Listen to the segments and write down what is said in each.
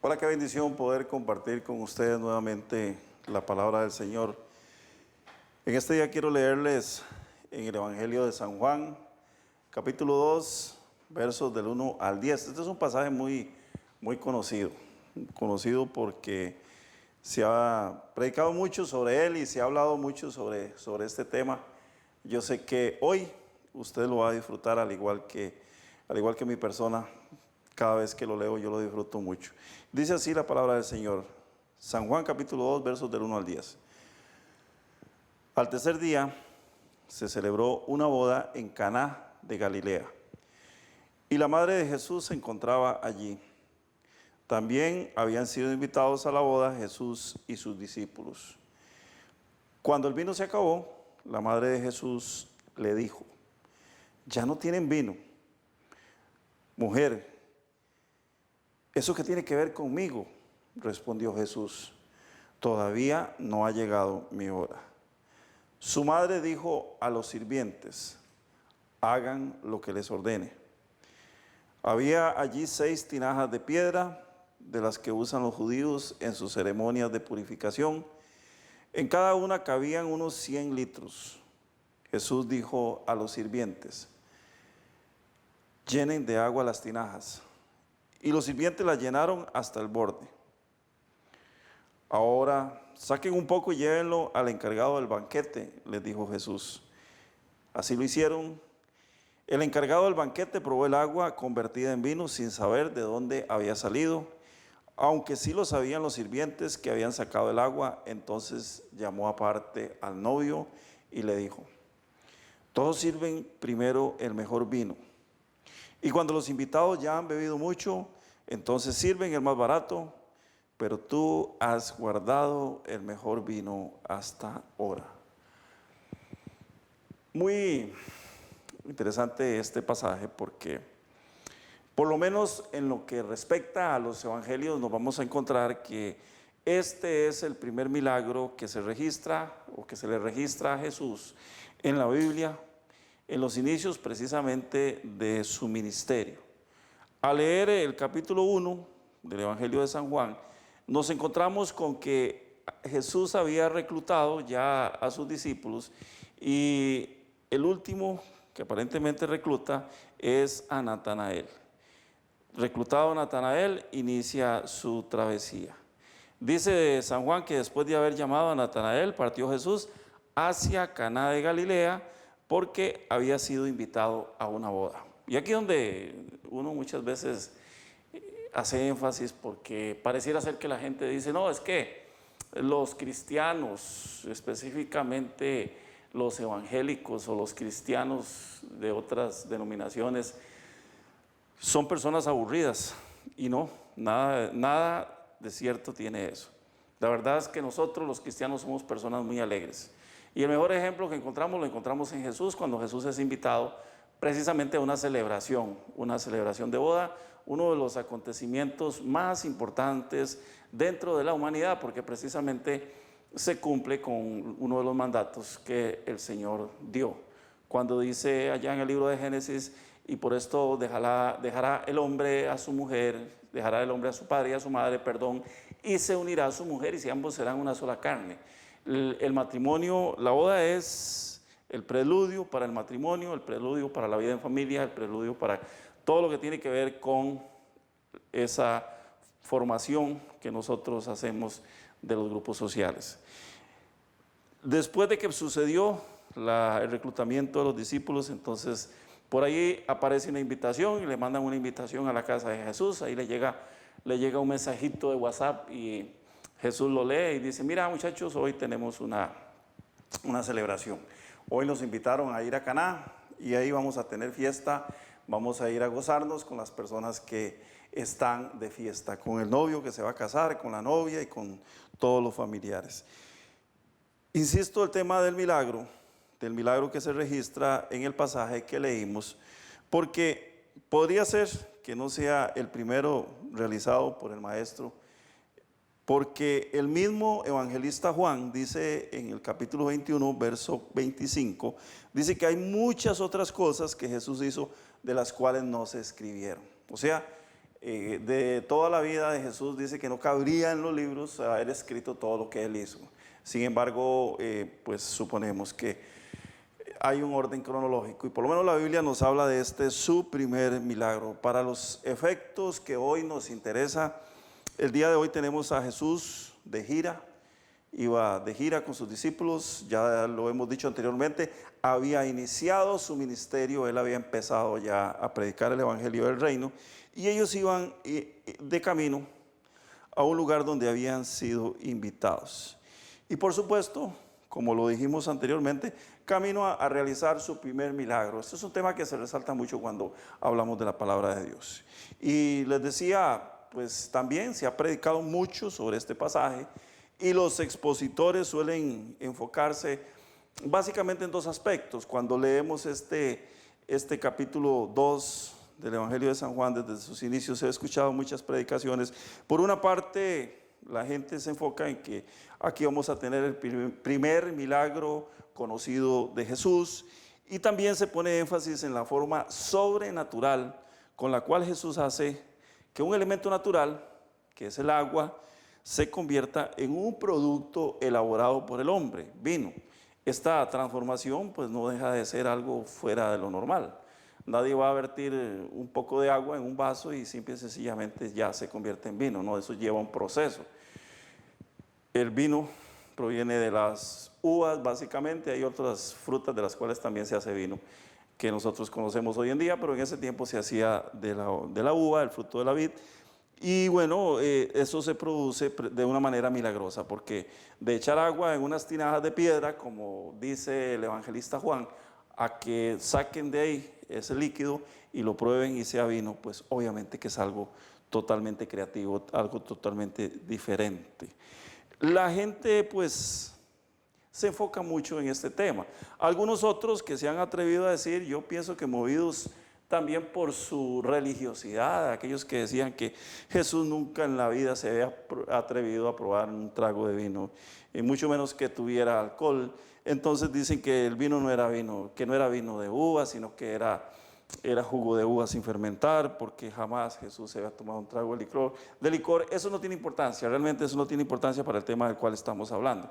Hola, qué bendición poder compartir con ustedes nuevamente la palabra del Señor. En este día quiero leerles en el Evangelio de San Juan, capítulo 2, versos del 1 al 10. Este es un pasaje muy conocido porque se ha predicado mucho sobre él y se ha hablado mucho sobre este tema. Yo sé que hoy usted lo va a disfrutar al igual que mi persona. Cada vez que lo leo yo lo disfruto mucho. Dice así la palabra del Señor. San Juan capítulo 2 versos del 1 al 10. Al tercer día se celebró una boda en Caná de Galilea y la madre de Jesús se encontraba allí. También habían sido invitados a la boda Jesús y sus discípulos. Cuando el vino se acabó, la madre de Jesús le dijo: ya no tienen vino. Mujer, ¿eso qué tiene que ver conmigo?, respondió Jesús. Todavía no ha llegado mi hora. Su madre dijo a los sirvientes: hagan lo que les ordene. Había allí 6 tinajas de piedra, de las que usan los judíos en sus ceremonias de purificación. En cada una cabían unos 100 litros. Jesús dijo a los sirvientes: llenen de agua las tinajas. Y los sirvientes la llenaron hasta el borde. Ahora saquen un poco y llévenlo al encargado del banquete, les dijo Jesús. Así lo hicieron. El encargado del banquete probó el agua convertida en vino sin saber de dónde había salido, aunque sí lo sabían los sirvientes que habían sacado el agua. Entonces llamó aparte al novio y le dijo: todos sirven primero el mejor vino, y cuando los invitados ya han bebido mucho, entonces sirven el más barato, pero tú has guardado el mejor vino hasta ahora. Muy interesante este pasaje porque, por lo menos en lo que respecta a los evangelios, nos vamos a encontrar que este es el primer milagro que se registra o que se le registra a Jesús en la Biblia, en los inicios precisamente de su ministerio. Al leer el capítulo 1 del Evangelio de San Juan, nos encontramos con que Jesús había reclutado ya a sus discípulos y el último que aparentemente recluta es a Natanael. Reclutado a Natanael, inicia su travesía. Dice San Juan que después de haber llamado a Natanael, partió Jesús hacia Caná de Galilea, porque había sido invitado a una boda. Y aquí donde uno muchas veces hace énfasis, porque pareciera ser que la gente dice: no, es que los cristianos, específicamente los evangélicos o los cristianos de otras denominaciones, son personas aburridas. Y no, nada de cierto tiene eso. La verdad es que nosotros los cristianos somos personas muy alegres. Y el mejor ejemplo que encontramos, lo encontramos en Jesús, cuando Jesús es invitado precisamente a una celebración de boda, uno de los acontecimientos más importantes dentro de la humanidad, porque precisamente se cumple con uno de los mandatos que el Señor dio. Cuando dice allá en el libro de Génesis: y por esto dejará el hombre a su mujer, dejará el hombre a su padre y a su madre, y se unirá a su mujer, y si ambos serán una sola carne. El matrimonio, la boda es el preludio para el matrimonio, el preludio para la vida en familia, el preludio para todo lo que tiene que ver con esa formación que nosotros hacemos de los grupos sociales. Después de que sucedió el reclutamiento de los discípulos, entonces por ahí aparece una invitación y le mandan una invitación a la casa de Jesús. Ahí le llega un mensajito de WhatsApp y Jesús lo lee y dice: mira, muchachos, hoy tenemos una celebración. Hoy nos invitaron a ir a Caná y ahí vamos a tener fiesta, vamos a ir a gozarnos con las personas que están de fiesta, con el novio que se va a casar, con la novia y con todos los familiares. Insisto, el tema del milagro que se registra en el pasaje que leímos, porque podría ser que no sea el primero realizado por el maestro, porque el mismo evangelista Juan dice en el capítulo 21, verso 25, dice que hay muchas otras cosas que Jesús hizo de las cuales no se escribieron. O sea, de toda la vida de Jesús dice que no cabría en los libros haber escrito todo lo que él hizo. Sin embargo, pues suponemos que hay un orden cronológico y por lo menos la Biblia nos habla de este su primer milagro. Para los efectos que hoy nos interesa, el día de hoy tenemos a Jesús de gira, iba de gira con sus discípulos, ya lo hemos dicho anteriormente, había iniciado su ministerio, él había empezado ya a predicar el evangelio del reino y ellos iban de camino a un lugar donde habían sido invitados. Y por supuesto, como lo dijimos anteriormente, camino a realizar su primer milagro. Este es un tema que se resalta mucho cuando hablamos de la palabra de Dios. Y les decía, pues también se ha predicado mucho sobre este pasaje y los expositores suelen enfocarse básicamente en dos aspectos. Cuando leemos este capítulo 2 del Evangelio de San Juan, desde sus inicios he escuchado muchas predicaciones. Por una parte, la gente se enfoca en que aquí vamos a tener el primer milagro conocido de Jesús y también se pone énfasis en la forma sobrenatural con la cual Jesús hace que un elemento natural, que es el agua, se convierta en un producto elaborado por el hombre, vino. Esta transformación pues no deja de ser algo fuera de lo normal. Nadie va a vertir un poco de agua en un vaso y simple y sencillamente ya se convierte en vino, no, eso lleva un proceso. El vino proviene de las uvas básicamente, hay otras frutas de las cuales también se hace vino que nosotros conocemos hoy en día, pero en ese tiempo se hacía de la uva, el fruto de la vid. Y bueno, eso se produce de una manera milagrosa, porque de echar agua en unas tinajas de piedra, como dice el evangelista Juan, a que saquen de ahí ese líquido y lo prueben y sea vino, pues obviamente que es algo totalmente creativo, algo totalmente diferente. La gente pues se enfoca mucho en este tema. Algunos otros que se han atrevido a decir, yo pienso que movidos también por su religiosidad, aquellos que decían que Jesús nunca en la vida se había atrevido a probar un trago de vino, y mucho menos que tuviera alcohol. Entonces dicen que el vino no era vino, que no era vino de uva, sino que era jugo de uva sin fermentar, porque jamás Jesús se había tomado un trago de licor. Eso no tiene importancia, realmente eso no tiene importancia para el tema del cual estamos hablando.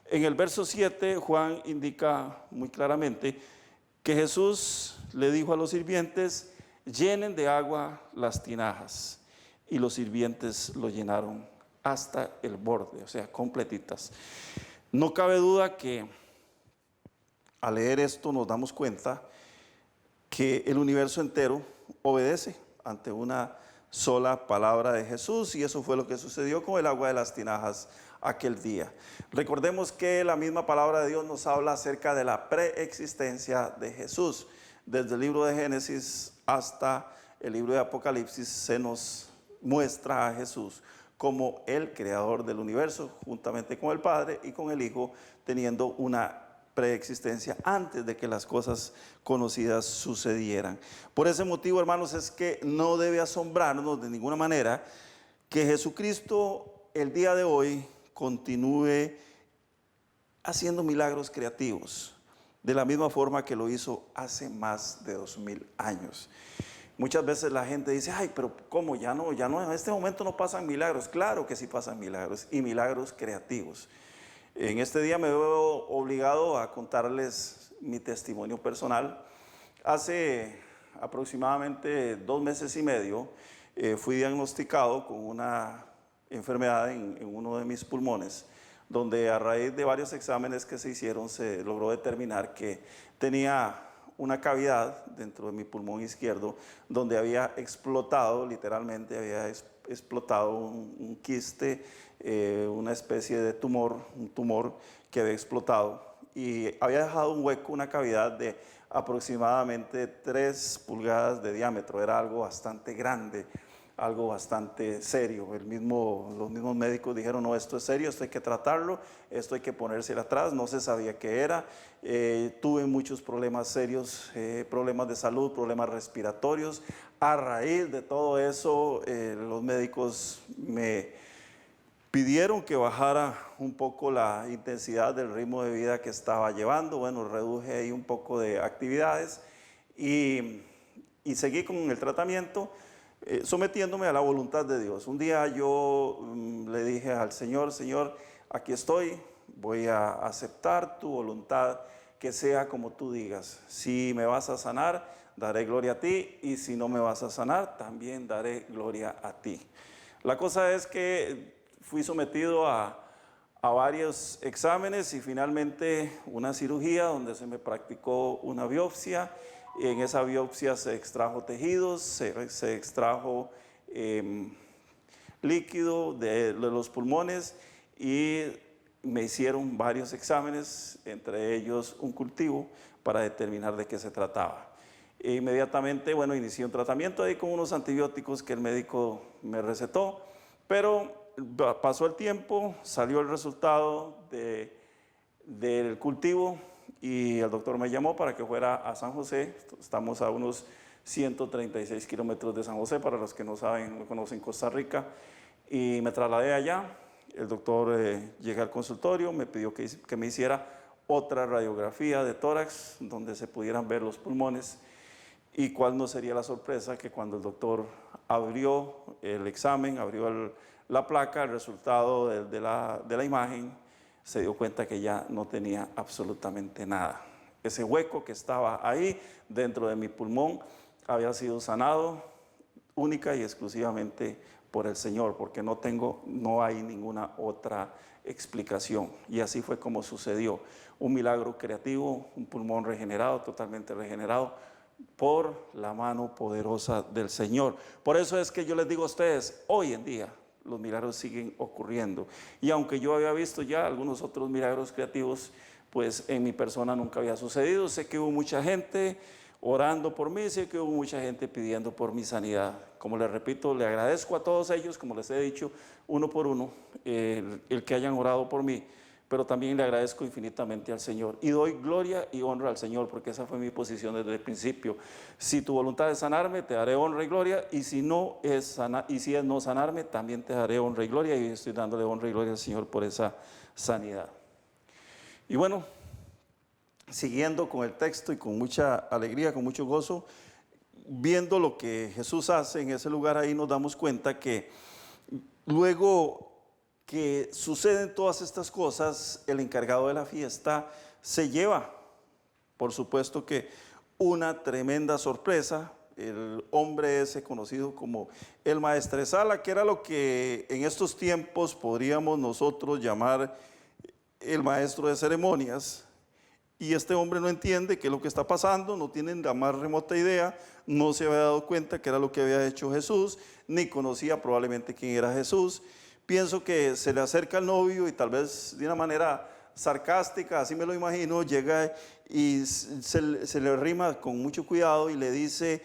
En el verso 7, Juan indica muy claramente que Jesús le dijo a los sirvientes, llenen de agua las tinajas, y los sirvientes lo llenaron hasta el borde, o sea, completitas. No cabe duda que al leer esto nos damos cuenta que el universo entero obedece ante una sola palabra de Jesús, y eso fue lo que sucedió con el agua de las tinajas aquel día. Recordemos que la misma palabra de Dios nos habla acerca de la preexistencia de Jesús. Desde el libro de Génesis hasta el libro de Apocalipsis se nos muestra a Jesús como el creador del universo, juntamente con el Padre y con el Hijo, teniendo una preexistencia antes de que las cosas conocidas sucedieran. Por ese motivo, hermanos, es que no debe asombrarnos de ninguna manera que Jesucristo el día de hoy continúe haciendo milagros creativos, de la misma forma que lo hizo hace más de 2000 años. Muchas veces la gente dice, ay, pero ¿cómo? Ya no, en este momento no pasan milagros. Claro que sí pasan milagros, y milagros creativos. En este día me veo obligado a contarles mi testimonio personal. Hace aproximadamente 2 meses y medio fui diagnosticado con una enfermedad en uno de mis pulmones, donde a raíz de varios exámenes que se hicieron se logró determinar que tenía una cavidad dentro de mi pulmón izquierdo donde había explotado, literalmente había explotado un quiste, una especie de tumor, un tumor que había explotado y había dejado un hueco, una cavidad de aproximadamente 3 pulgadas de diámetro. Era algo bastante grande, algo bastante serio. Los mismos médicos dijeron, no, esto es serio, esto hay que tratarlo, esto hay que ponérselo atrás. No se sabía qué era. Tuve muchos problemas serios, problemas de salud, problemas respiratorios. A raíz de todo eso, los médicos me pidieron que bajara un poco la intensidad del ritmo de vida que estaba llevando. Bueno, reduje ahí un poco de actividades y seguí con el tratamiento. sometiéndome a la voluntad de Dios. Un día yo le dije al Señor, Señor, aquí estoy, voy a aceptar tu voluntad, que sea como tú digas. Si me vas a sanar, daré gloria a ti, y si no me vas a sanar, también daré gloria a ti. La cosa es que fui sometido a varios exámenes y finalmente una cirugía donde se me practicó una biopsia. Y en esa biopsia se extrajo tejidos, se extrajo líquido de los pulmones y me hicieron varios exámenes, entre ellos un cultivo, para determinar de qué se trataba. E inmediatamente, bueno, inicié un tratamiento ahí con unos antibióticos que el médico me recetó, pero pasó el tiempo, salió el resultado del cultivo y el doctor me llamó para que fuera a San José. Estamos a unos 136 kilómetros de San José, para los que no saben, no conocen Costa Rica, y me trasladé allá. El doctor llega al consultorio, me pidió que me hiciera otra radiografía de tórax donde se pudieran ver los pulmones. Y cuál no sería la sorpresa que cuando el doctor abrió el examen, abrió la placa, el resultado de la imagen, se dio cuenta que ya no tenía absolutamente nada. Ese hueco que estaba ahí dentro de mi pulmón había sido sanado única y exclusivamente por el Señor, porque no hay ninguna otra explicación. Y así fue como sucedió. Un milagro creativo, un pulmón regenerado, totalmente regenerado, por la mano poderosa del Señor. Por eso es que yo les digo a ustedes, hoy en día los milagros siguen ocurriendo. Y aunque yo había visto ya algunos otros milagros creativos, pues en mi persona nunca había sucedido. Sé que hubo mucha gente orando por mí, sé que hubo mucha gente pidiendo por mi sanidad. Como les repito, le agradezco a todos ellos, como les he dicho, uno por uno, el que hayan orado por mí, pero también le agradezco infinitamente al Señor y doy gloria y honra al Señor, porque esa fue mi posición desde el principio. Si tu voluntad es sanarme, te daré honra y gloria, y si es no sanarme, también te daré honra y gloria, y estoy dándole honra y gloria al Señor por esa sanidad. Y bueno, siguiendo con el texto y con mucha alegría, con mucho gozo, viendo lo que Jesús hace en ese lugar, ahí nos damos cuenta que luego que suceden todas estas cosas, el encargado de la fiesta se lleva, por supuesto que una tremenda sorpresa. El hombre ese conocido como el maestresala, que era lo que en estos tiempos podríamos nosotros llamar el maestro de ceremonias. Y este hombre no entiende qué es lo que está pasando, no tiene la más remota idea, no se había dado cuenta que era lo que había hecho Jesús, ni conocía probablemente quién era Jesús. Pienso que se le acerca al novio y tal vez de una manera sarcástica, así me lo imagino, llega y se le arrima con mucho cuidado y le dice,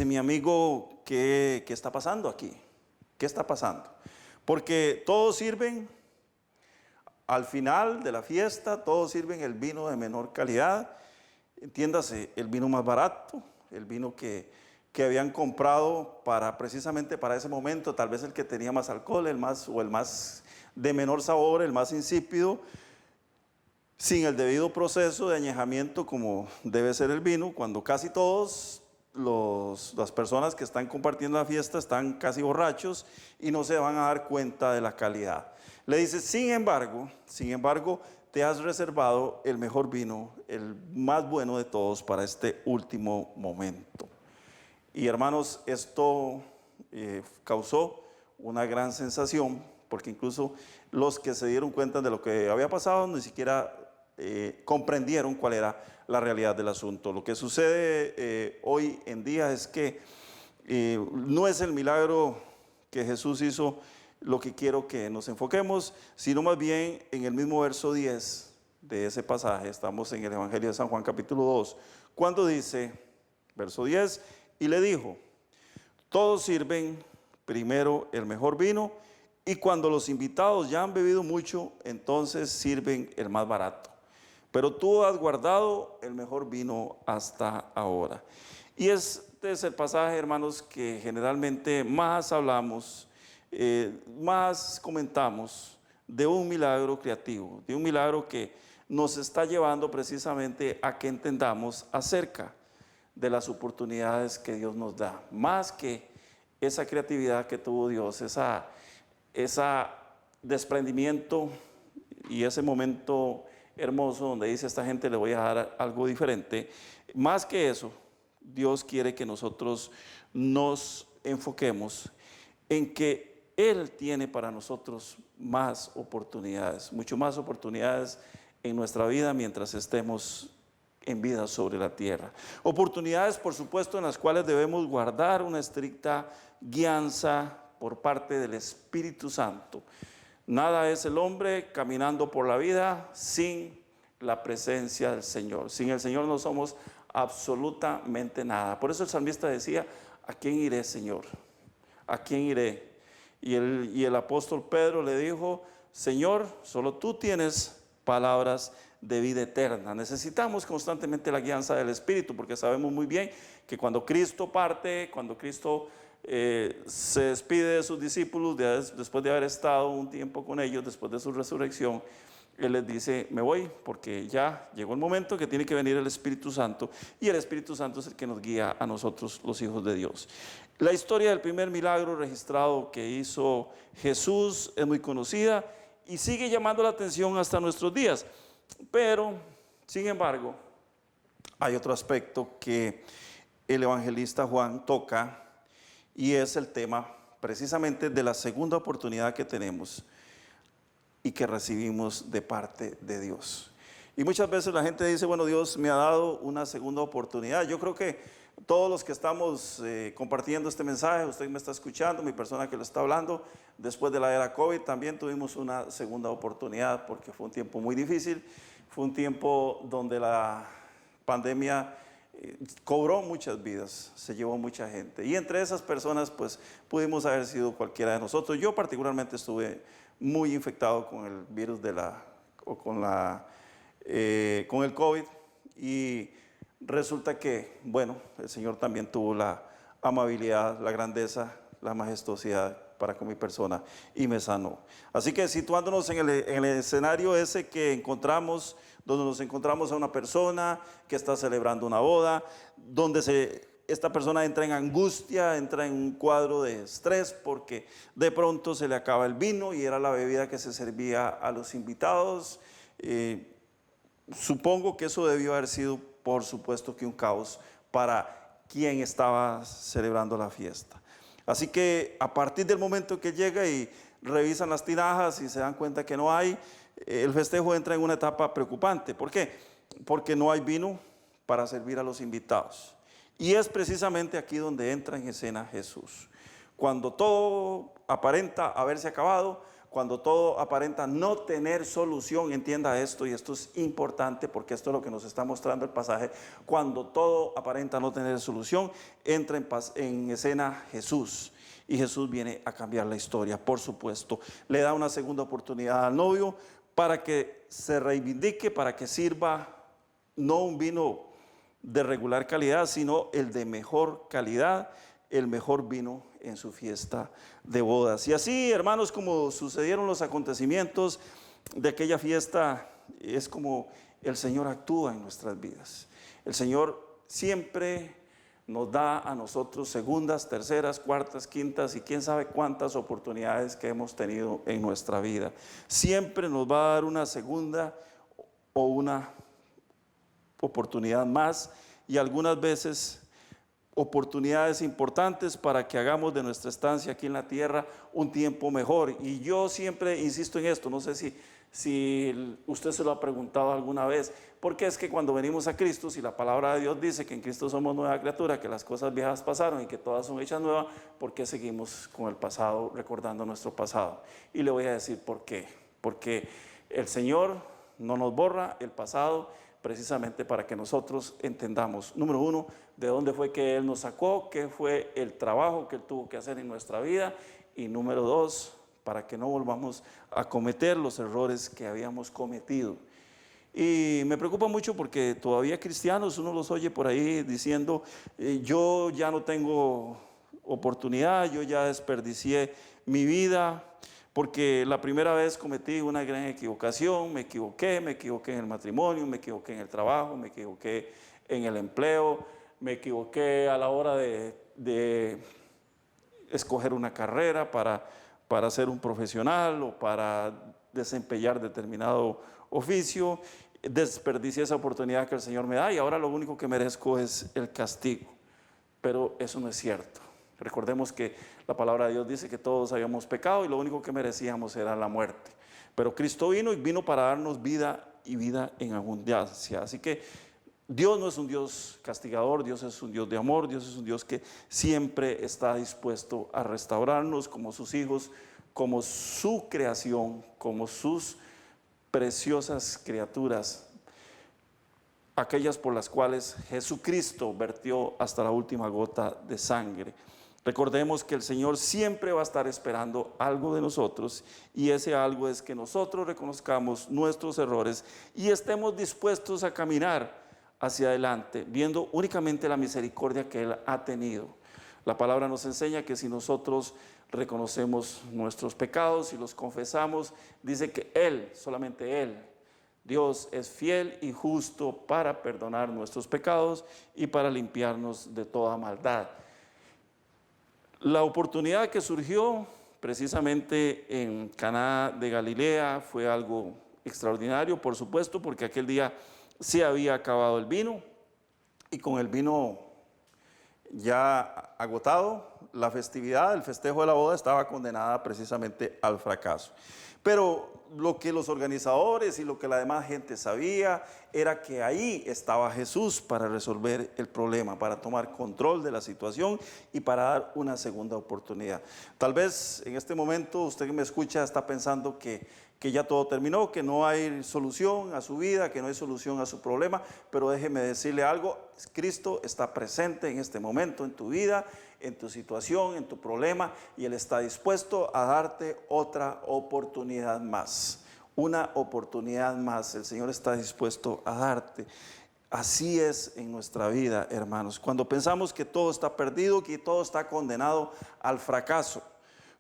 mi amigo, ¿qué está pasando aquí? ¿Qué está pasando? Porque todos sirven, al final de la fiesta, todos sirven el vino de menor calidad, entiéndase, el vino más barato, el vino que habían comprado precisamente para ese momento, tal vez el que tenía más alcohol, el más de menor sabor, el más insípido, sin el debido proceso de añejamiento como debe ser el vino, cuando casi todos las personas que están compartiendo la fiesta están casi borrachos y no se van a dar cuenta de la calidad. Le dice, sin embargo, te has reservado el mejor vino, el más bueno de todos para este último momento. Y hermanos, esto causó una gran sensación, porque incluso los que se dieron cuenta de lo que había pasado ni siquiera comprendieron cuál era la realidad del asunto. Lo que sucede hoy en día es que no es el milagro que Jesús hizo lo que quiero que nos enfoquemos, sino más bien en el mismo verso 10 de ese pasaje. Estamos en el Evangelio de San Juan capítulo 2, cuando dice, verso 10, y le dijo, todos sirven primero el mejor vino, y cuando los invitados ya han bebido mucho, entonces sirven el más barato. Pero tú has guardado el mejor vino hasta ahora. Y este es el pasaje, hermanos, que generalmente más hablamos, más comentamos de un milagro creativo, de un milagro que nos está llevando precisamente a que entendamos acerca de las oportunidades que Dios nos da, más que esa creatividad que tuvo Dios, esa desprendimiento y ese momento hermoso donde dice a esta gente le voy a dar algo diferente. Más que eso, Dios quiere que nosotros nos enfoquemos en que Él tiene para nosotros más oportunidades, mucho más oportunidades en nuestra vida mientras estemos en vida sobre la tierra. Oportunidades, por supuesto, en las cuales debemos guardar una estricta guianza por parte del Espíritu Santo. Nada es el hombre caminando por la vida sin la presencia del Señor. Sin el Señor no somos absolutamente nada. Por eso el salmista decía, ¿a quién iré, Señor? ¿A quién iré? Y el apóstol Pedro le dijo, Señor, solo tú tienes palabras de vida eterna. Necesitamos constantemente la guianza del Espíritu, porque sabemos muy bien que cuando Cristo parte, cuando Cristo se despide de sus discípulos, después de haber estado un tiempo con ellos, después de su resurrección, Él les dice, me voy porque ya llegó el momento que tiene que venir el Espíritu Santo, y el Espíritu Santo es el que nos guía a nosotros, los hijos de Dios. La historia del primer milagro registrado que hizo Jesús es muy conocida y sigue llamando la atención hasta nuestros días, pero sin embargo hay otro aspecto que el evangelista Juan toca, y es el tema precisamente de la segunda oportunidad que tenemos y que recibimos de parte de Dios. Y muchas veces la gente dice, bueno, Dios me ha dado una segunda oportunidad. Yo creo que todos los que estamos compartiendo este mensaje, usted me está escuchando, mi persona que lo está hablando, después de la era COVID también tuvimos una segunda oportunidad, porque fue un tiempo muy difícil, fue un tiempo donde la pandemia cobró muchas vidas, se llevó mucha gente, y entre esas personas pues pudimos haber sido cualquiera de nosotros. Yo particularmente estuve muy infectado con el virus con el COVID, y resulta que, bueno, el Señor también tuvo la amabilidad, la grandeza, la majestuosidad para con mi persona y me sanó. Así que situándonos en el escenario ese que encontramos, donde nos encontramos a una persona que está celebrando una boda, donde esta persona entra en angustia, entra en un cuadro de estrés porque de pronto se le acaba el vino y era la bebida que se servía a los invitados. Supongo que eso debió haber sido, por supuesto, que un caos para quien estaba celebrando la fiesta. Así que a partir del momento que llega y revisan las tinajas y se dan cuenta que no hay, el festejo entra en una etapa preocupante. ¿Por qué? Porque no hay vino para servir a los invitados. Y es precisamente aquí donde entra en escena Jesús. Cuando todo aparenta haberse acabado, cuando todo aparenta no tener solución, entienda esto, y esto es importante porque esto es lo que nos está mostrando el pasaje. Cuando todo aparenta no tener solución, entra en escena Jesús, y Jesús viene a cambiar la historia. Por supuesto, le da una segunda oportunidad al novio para que se reivindique, para que sirva no un vino de regular calidad, sino el de mejor calidad, el mejor vino en su fiesta de bodas. Y así, hermanos, como sucedieron los acontecimientos de aquella fiesta, es como el Señor actúa en nuestras vidas. El Señor siempre nos da a nosotros segundas, terceras, cuartas, quintas y quién sabe cuántas oportunidades que hemos tenido en nuestra vida. Siempre nos va a dar una segunda o una oportunidad más, y algunas veces oportunidades importantes para que hagamos de nuestra estancia aquí en la tierra un tiempo mejor. Y yo siempre insisto en esto, no sé si usted se lo ha preguntado alguna vez, porque es que cuando venimos a Cristo, si la palabra de Dios dice que en Cristo somos nueva criatura, que las cosas viejas pasaron y que todas son hechas nuevas, ¿por qué seguimos con el pasado, recordando nuestro pasado? Y le voy a decir por qué. Porque el Señor no nos borra el pasado, precisamente para que nosotros entendamos, número uno, de dónde fue que Él nos sacó, qué fue el trabajo que Él tuvo que hacer en nuestra vida, y número dos, para que no volvamos a cometer los errores que habíamos cometido. Y me preocupa mucho porque todavía cristianos, uno los oye por ahí diciendo, yo ya no tengo oportunidad, yo ya desperdicié mi vida, porque la primera vez cometí una gran equivocación, me equivoqué en el matrimonio, me equivoqué en el trabajo, me equivoqué en el empleo, me equivoqué a la hora de escoger una carrera, para ser un profesional o para desempeñar determinado oficio. Desperdicié esa oportunidad que el Señor me da y ahora lo único que merezco es el castigo. Pero eso no es cierto. Recordemos que la palabra de Dios dice que todos habíamos pecado y lo único que merecíamos era la muerte. Pero Cristo vino para darnos vida y vida en abundancia. Así que Dios no es un Dios castigador, Dios es un Dios de amor, Dios es un Dios que siempre está dispuesto a restaurarnos como sus hijos, como su creación, como sus preciosas criaturas, aquellas por las cuales Jesucristo vertió hasta la última gota de sangre. Recordemos que el Señor siempre va a estar esperando algo de nosotros y ese algo es que nosotros reconozcamos nuestros errores y estemos dispuestos a caminar hacia adelante, viendo únicamente la misericordia que Él ha tenido. La palabra nos enseña que si nosotros reconocemos nuestros pecados y los confesamos, dice que Él, solamente Él, Dios es fiel y justo para perdonar nuestros pecados y para limpiarnos de toda maldad. La oportunidad que surgió precisamente en Caná de Galilea fue algo extraordinario, por supuesto, porque aquel día se había acabado el vino y con el vino ya agotado, la festividad, el festejo de la boda estaba condenada precisamente al fracaso. Pero lo que los organizadores y lo que la demás gente sabía era que ahí estaba Jesús para resolver el problema, para tomar control de la situación y para dar una segunda oportunidad. Tal vez en este momento usted que me escucha está pensando que ya todo terminó, que no hay solución a su vida, que no hay solución a su problema, pero déjeme decirle algo, Cristo está presente en este momento en tu vida, en tu situación, en tu problema, y Él está dispuesto a darte otra oportunidad más, una oportunidad más. El Señor está dispuesto a darte. Así es en nuestra vida, hermanos. Cuando pensamos que todo está perdido, que todo está condenado al fracaso,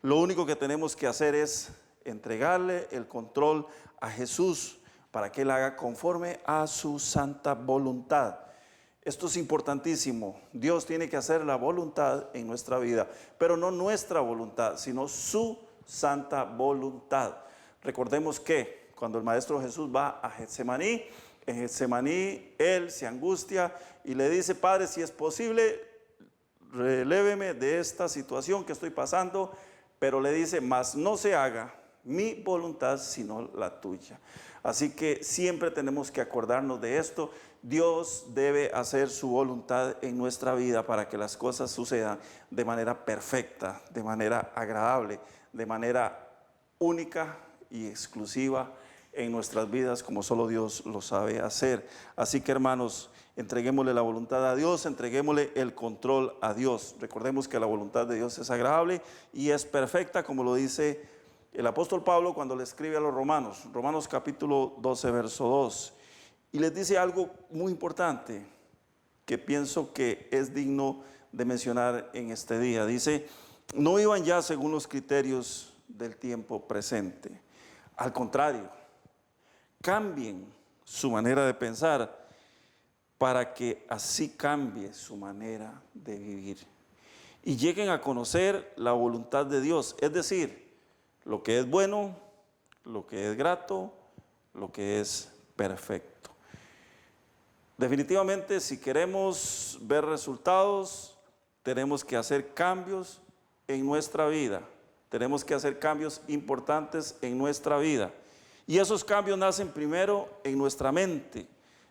lo único que tenemos que hacer es entregarle el control a Jesús para que Él haga conforme a su santa voluntad. Esto es importantísimo. Dios tiene que hacer la voluntad en nuestra vida, pero no nuestra voluntad, sino su santa voluntad. Recordemos que cuando el Maestro Jesús va a Getsemaní, en Getsemaní Él se angustia y le dice: Padre, si es posible, reléveme de esta situación que estoy pasando, pero le dice: mas no se haga mi voluntad sino la tuya. Así que siempre tenemos que acordarnos de esto. Dios debe hacer su voluntad en nuestra vida para que las cosas sucedan de manera perfecta, de manera agradable, de manera única y exclusiva en nuestras vidas, como solo Dios lo sabe hacer. Así que, hermanos, entreguémosle la voluntad a Dios, entreguémosle el control a Dios. Recordemos que la voluntad de Dios es agradable y es perfecta, como lo dice el apóstol Pablo cuando le escribe a los Romanos, Romanos capítulo 12, verso 2, y les dice algo muy importante que pienso que es digno de mencionar en este día. Dice: no iban ya según los criterios del tiempo presente. Al contrario, cambien su manera de pensar para que así cambie su manera de vivir y lleguen a conocer la voluntad de Dios, es decir, lo que es bueno, lo que es grato, lo que es perfecto. Definitivamente, si queremos ver resultados, tenemos que hacer cambios en nuestra vida. Tenemos que hacer cambios importantes en nuestra vida. Y esos cambios nacen primero en nuestra mente.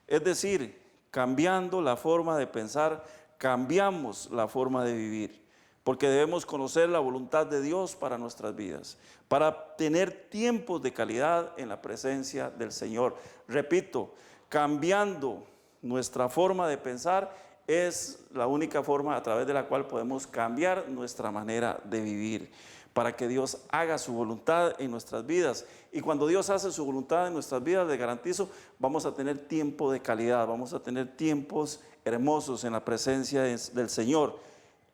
Es decir, cambiando la forma de pensar, cambiamos la forma de vivir. Porque debemos conocer la voluntad de Dios para nuestras vidas, para tener tiempos de calidad en la presencia del Señor. Repito, cambiando nuestra forma de pensar es la única forma a través de la cual podemos cambiar nuestra manera de vivir, para que Dios haga su voluntad en nuestras vidas. Y cuando Dios hace su voluntad en nuestras vidas, les garantizo, vamos a tener tiempo de calidad, vamos a tener tiempos hermosos en la presencia del Señor.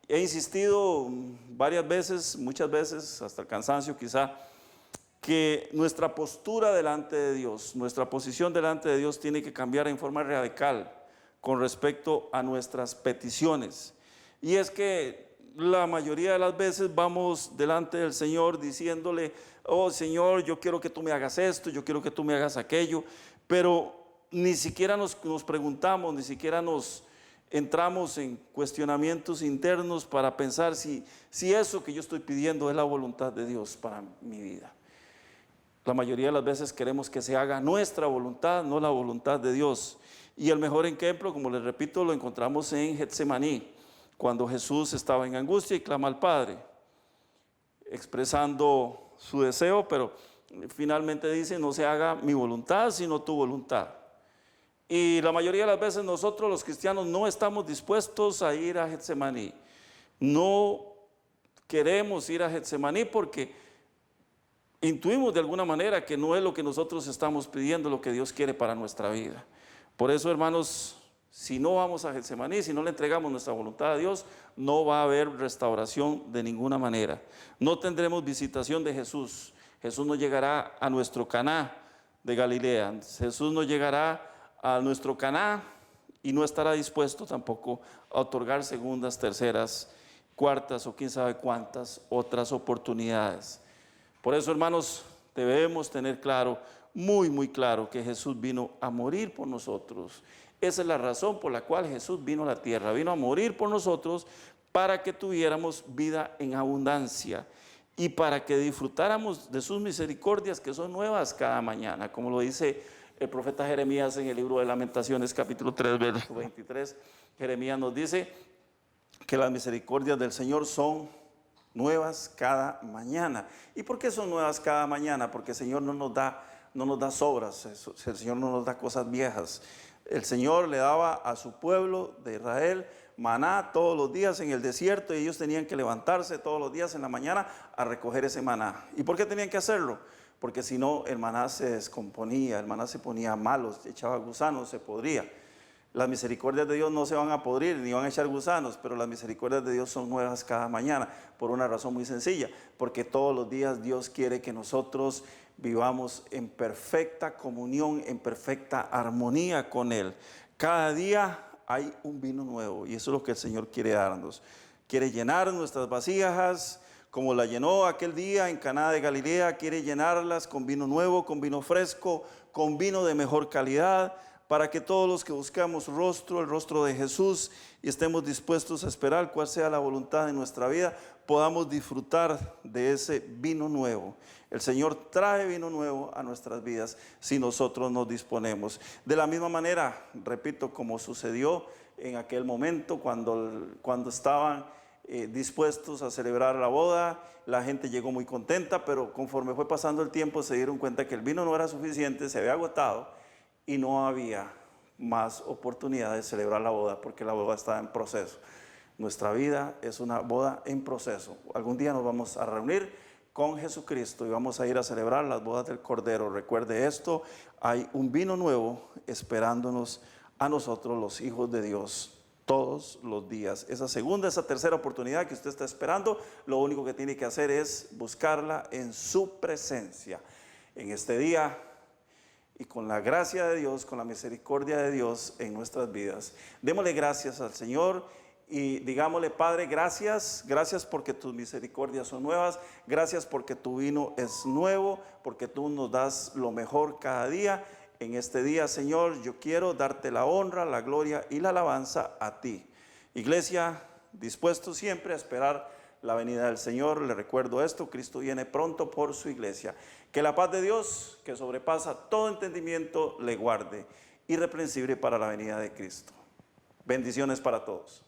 He insistido varias veces, muchas veces, hasta el cansancio quizá, que nuestra postura delante de Dios, nuestra posición delante de Dios tiene que cambiar en forma radical con respecto a nuestras peticiones. Y es que la mayoría de las veces vamos delante del Señor diciéndole, oh Señor, yo quiero que tú me hagas esto, yo quiero que tú me hagas aquello, pero ni siquiera nos preguntamos, ni siquiera nos entramos en cuestionamientos internos para pensar si eso que yo estoy pidiendo es la voluntad de Dios para mi vida. La mayoría de las veces queremos que se haga nuestra voluntad, no la voluntad de Dios. Y el mejor ejemplo, como les repito, lo encontramos en Getsemaní, cuando Jesús estaba en angustia y clama al Padre, expresando su deseo, pero finalmente dice, no se haga mi voluntad, sino tu voluntad. Y la mayoría de las veces nosotros los cristianos no estamos dispuestos a ir a Getsemaní. No queremos ir a Getsemaní porque intuimos de alguna manera que no es lo que nosotros estamos pidiendo, lo que Dios quiere para nuestra vida. Por eso, hermanos, si no vamos a Getsemaní, si no le entregamos nuestra voluntad a Dios, no va a haber restauración de ninguna manera. No tendremos visitación de Jesús. Jesús no llegará a nuestro Caná de Galilea. Jesús no llegará a nuestro Caná y no estará dispuesto tampoco a otorgar segundas, terceras, cuartas o quién sabe cuántas otras oportunidades. Por eso, hermanos, debemos tener claro, muy claro, que Jesús vino a morir por nosotros. Esa es la razón por la cual Jesús vino a la tierra, vino a morir por nosotros para que tuviéramos vida en abundancia y para que disfrutáramos de sus misericordias que son nuevas cada mañana, como lo dice el profeta Jeremías en el libro de Lamentaciones, capítulo 3, verso 23. Jeremías nos dice que las misericordias del Señor son nuevas cada mañana. ¿Y por qué son nuevas cada mañana? Porque el Señor no nos da sobras, el Señor no nos da cosas viejas. El Señor le daba a su pueblo de Israel maná todos los días en el desierto y ellos tenían que levantarse todos los días en la mañana a recoger ese maná. ¿Y por qué tenían que hacerlo? Porque si no, el maná se descomponía, el maná se ponía malo, echaba gusanos, se podría. Las misericordias de Dios no se van a podrir ni van a echar gusanos, pero las misericordias de Dios son nuevas cada mañana, por una razón muy sencilla, porque todos los días Dios quiere que nosotros vivamos en perfecta comunión, en perfecta armonía con Él. Cada día hay un vino nuevo y eso es lo que el Señor quiere darnos. Quiere llenar nuestras vasijas, como la llenó aquel día en Caná de Galilea, quiere llenarlas con vino nuevo, con vino fresco, con vino de mejor calidad, para que todos los que buscamos el rostro de Jesús y estemos dispuestos a esperar cuál sea la voluntad de nuestra vida, podamos disfrutar de ese vino nuevo. El Señor trae vino nuevo a nuestras vidas si nosotros nos disponemos. De la misma manera, repito, como sucedió en aquel momento cuando estaban dispuestos a celebrar la boda, la gente llegó muy contenta, pero conforme fue pasando el tiempo se dieron cuenta que el vino no era suficiente, se había agotado y no había más oportunidad de celebrar la boda porque la boda estaba en proceso. Nuestra vida es una boda en proceso. Algún día nos vamos a reunir con Jesucristo y vamos a ir a celebrar las bodas del Cordero. Recuerde esto, hay un vino nuevo esperándonos a nosotros los hijos de Dios todos los días. Esa segunda, esa tercera oportunidad que usted está esperando, lo único que tiene que hacer es buscarla en su presencia. En este día y con la gracia de Dios, con la misericordia de Dios en nuestras vidas, démosle gracias al Señor y digámosle: Padre, gracias porque tus misericordias son nuevas, gracias porque tu vino es nuevo, porque tú nos das lo mejor cada día. En este día, Señor, yo quiero darte la honra, la gloria y la alabanza a ti. Iglesia, dispuesto siempre a esperar la venida del Señor. Le recuerdo esto: Cristo viene pronto por su iglesia. Que la paz de Dios, que sobrepasa todo entendimiento, le guarde irreprensible para la venida de Cristo. Bendiciones para todos.